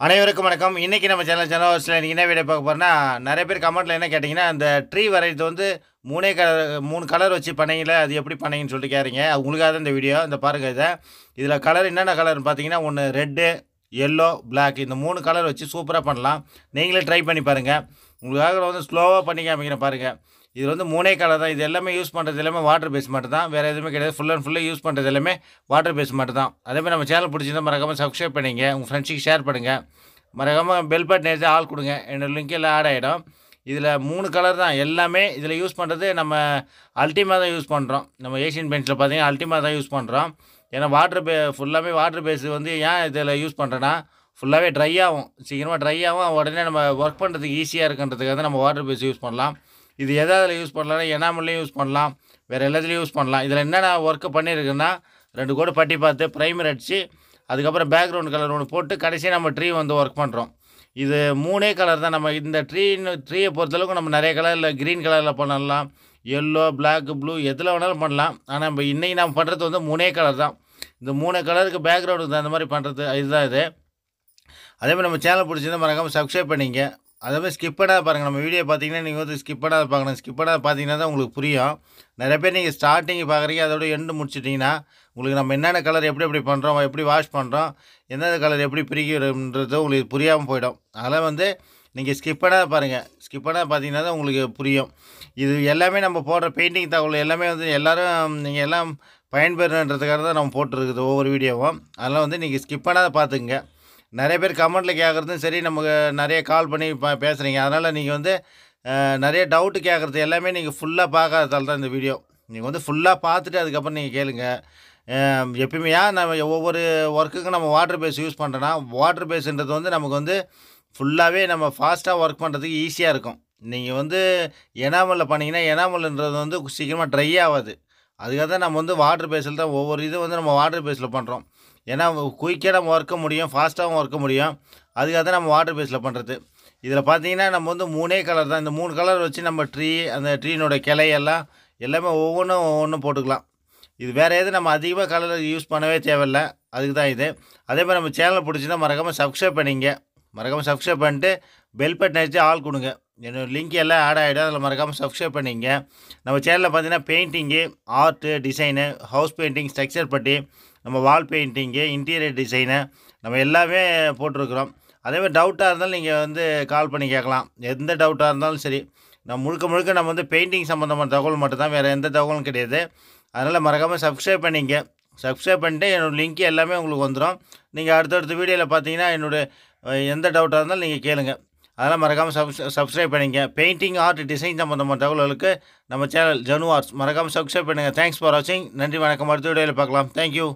அனைவருக்கும் வணக்கம். இன்னைக்கு நம்ம ஜனவரில நீங்க என்ன வீடியோ பார்க்க போறோம்னா, நெறைய பேர் கமெண்ட்ல என்ன கேட்டீங்கன்னா, அந்த ட்ரீ வரையறது வந்து 3 கலர் வச்சு பண்ணீங்கல்ல, அது எப்படி பண்ணீங்கன்னு சொல்லிட்டு கேட்றீங்க. உங்களுக்காக தான் இந்த வீடியோ. இந்த பாருங்க இத. இதில கலர் என்னென்ன கலர்ன்னு பார்த்தீங்கன்னா, ஒண்ணு ரெட்டு, எல்லோ, பிளாக் இந்த 3 கலர் வச்சு சூப்பரா பண்ணலாம். நீங்களே ட்ரை பண்ணி பாருங்க. உங்களுக்காக நான் வந்து ஸ்லோவா பண்ணி காமிக்கிறேன் பாருங்க. இது வந்து 3 கலர் தான். இது எல்லாமே யூஸ் பண்றது எல்லாமே வாட்டர் பேஸ் மட்டும் தான். வேற எதுவுமே கிடையாது. ஃபுல் அண்ட் ஃபுல்லா யூஸ் பண்றது எல்லாமே வாட்டர் பேஸ் மட்டும் தான். அதேமாரி நம்ம சேனல் பிடிச்சிருந்தா மறக்காம சப்ஸ்கிரைப் பண்ணிங்க. உங்க ஃப்ரெண்ட்ஸுக்கு ஷேர் பண்ணுங்க. மறக்காம பெல் பட்டன் அழுத்தி ஆல் குடுங்க. என்னோட லிங்க் எல்லாம் ஆட் ஆயிடும். இதில 3 கலர் தான் எல்லாமே. இதில யூஸ் பண்றது நம்ம அல்டிமா தான் யூஸ் பண்றோம். நம்ம ஏசியன் பெயிண்ட்ஸ்ல பார்த்தீங்கன்னா, அல்டிமா தான் யூஸ் பண்றோம். ஏன்னா ஃபுல்லாமே வாட்டர் பேஸ் வந்து ஏன் இதில யூஸ் பண்றேன்னா, ஃபுல்லாவே ட்ரை ஆகும். சீக்கிரமா ட்ரை ஆகும். உடனே நம்ம ஒர்க் பண்றதுக்கு ஈஸியா இருக்குன்றதுக்காக தான் நம்ம வாட்டர் பேஸ் யூஸ் பண்ணலாம். இது எதுல யூஸ் பண்ணலாம்னா, எனாமல்லயும் யூஸ் பண்ணலாம். வேற எல்லாத்துலயும் யூஸ் பண்ணலாம். இதில என்னென்ன ஒர்க் பண்ணியிருக்குன்னா, 2 கோடு பட்டி பார்த்து பிரைமர் அடிச்சு, அதுக்கப்புறம் பேக்கிரவுண்ட் கலர் ஒண்ணு போட்டு கடைசியா நம்ம ட்ரீ வந்து ஒர்க் பண்றோம். இது 3 கலர் தான். நம்ம இந்த ட்ரீய பொறுத்தளவுக்கு நம்ம நெறைய கலர்ல கிரீன் கலர்ல பண்ணலாம். எல்லோ, பிளாக், ப்ளூ எதுல வேணாலும் பண்ணலாம். ஆனா இன்னைக்கு நம்ம பண்றது வந்து 3 கலர் தான். இந்த 3 கலருக்கு பேக்கிரவுண்டுக்கு தகுந்த மாரி பண்றது இதுதான் இது. அதேமாதிரி நம்ம சேனல் பிடிச்சிருந்தா மறக்காம சப்ஸ்கிரைப் பண்ணிங்க. அதேமாதிரி ஸ்கிப் பண்ணாத பாருங்கள். நம்ம வீடியோ பார்த்தீங்கன்னா நீங்கள் வந்து ஸ்கிப் பண்ணாத பார்க்கணும். ஸ்கிப் பண்ணாத பார்த்தீங்கன்னா தான் உங்களுக்கு புரியும். நிறைய பேர் நீங்கள் ஸ்டார்டிங் பார்க்குறீங்க, அதோட எண்டு முடிச்சிட்டிங்கன்னா உங்களுக்கு நம்ம என்னென்ன கலர் எப்படி எப்படி பண்ணுறோம், எப்படி வாஷ் பண்ணுறோம், எந்தெந்த கலர் எப்படி பிரிக்கிறோன்றது உங்களுக்கு புரியாமல் போயிடும். அதெல்லாம் வந்து நீங்கள் ஸ்கிப் பண்ணாத பாருங்கள். ஸ்கிப் பண்ணாத பார்த்தீங்கன்னா தான் உங்களுக்கு புரியும். இது எல்லாமே நம்ம போடுற பெயிண்டிங் தகவல் எல்லாமே வந்து எல்லோரும் நீங்கள் எல்லாம் பயன்பெறணுன்றதுக்காக தான் நம்ம போட்டுருக்குது ஒவ்வொரு வீடியோவும். அதெல்லாம் வந்து நீங்கள் ஸ்கிப் பண்ணாத பார்த்துக்குங்க. நிறைய பேர் கமெண்ட்டில் கேட்குறதும் சரி, நமக்கு நிறைய கால் பண்ணி பேசுகிறீங்க. அதனால் நீங்கள் வந்து நிறைய டவுட்டு கேட்குறது எல்லாமே நீங்கள் ஃபுல்லாக பார்க்காததால தான் இந்த வீடியோ. நீங்கள் வந்து ஃபுல்லாக பார்த்துட்டு அதுக்கப்புறம் நீங்கள் கேளுங்க. எப்பயுமே நம்ம ஒவ்வொரு ஒர்க்குக்கும் நம்ம வாட்டர் பேஸ் யூஸ் பண்ணுறோன்னா, வாட்டர் பேஸுன்றது வந்து நமக்கு வந்து ஃபுல்லாகவே நம்ம ஃபாஸ்ட்டாக ஒர்க் பண்ணுறதுக்கு ஈஸியாக இருக்கும். நீங்கள் வந்து எனாமலில் பண்ணிங்கன்னா, எனாமல்ன்றது வந்து சீக்கிரமாக ட்ரை ஆகாது. அதுக்காக தான் நம்ம வந்து வாட்டர் பேஸில் தான் ஒவ்வொரு இதுவும் வந்து நம்ம வாட்டர் பேஸில் பண்ணுறோம். ஏன்னா குயிக்காக நம்ம ஒர்க்க முடியும், ஃபாஸ்ட்டாகவும் ஒர்க்க முடியும். அதுக்காக தான் நம்ம வாட்டர் பேஸில் பண்ணுறது. இதில் பார்த்தீங்கன்னா நம்ம வந்து 3 கலர் தான். இந்த 3 கலர் வச்சு நம்ம அந்த ட்ரீனோட கிளை எல்லாமே ஒவ்வொன்றும் போட்டுக்கலாம். இது வேறு எதுவும் நம்ம அதிகமாக கலர் யூஸ் பண்ணவே தேவையில்ல. அதுக்கு தான் இது. அதேமாதிரி நம்ம சேனலை பிடிச்சிருந்தா மறக்காமல் சப்ஸ்கிரைப் பண்ணிங்க. மறக்காமல் சப்ஸ்கிரைப் பண்ணிட்டு பெல் பட்டன் அடித்து ஆல் கொடுங்க. என்னோட லிங்க் எல்லாம் ஆட் ஆகிடும். அதில் மறக்காமல் சப்ஸ்கிரைப் பண்ணிங்க. நம்ம சேனலில் பார்த்தீங்கன்னா painting, art, design, house painting, structure putty, நம்ம வால் பெயிண்டிங்கு, இன்டீரியர் டிசைனு நம்ம எல்லாமே போட்டிருக்கிறோம். அதேமாதிரி டவுட்டாக இருந்தாலும் நீங்கள் வந்து கால் பண்ணி கேட்கலாம். எந்த டவுட்டாக இருந்தாலும் சரி. முழுக்க நம்ம வந்து பெயிண்டிங் சம்மந்தமான தகவல் மட்டும் தான், வேறு எந்த தகவலும் கிடையாது. அதனால் மறக்காமல் சப்ஸ்கிரைப் பண்ணிங்க. சப்ஸ்கிரைப் பண்ணிட்டு என்னோடய லிங்க் எல்லாமே உங்களுக்கு வந்துடும். நீங்கள் அடுத்தடுத்த வீடியோவில் பார்த்தீங்கன்னா எந்த டவுட்டாக இருந்தாலும் நீங்கள் கேளுங்க. அதெல்லாம் மறக்காமல் சப்ஸ்கிரைப் பண்ணிங்க. பெயிண்டிங், ஆர்ட், டிசைன் சம்மந்தமான தகவல்களுக்கு நம்ம சேனல் ஜனு ஆர்ட்ஸ் மறக்காமல் சப்ஸ்கிரைப் பண்ணுங்கள். தேங்க்ஸ் ஃபார் வாட்சிங். நன்றி, வணக்கம். அடுத்த வீடியோவில் பார்க்கலாம். தேங்க்யூ.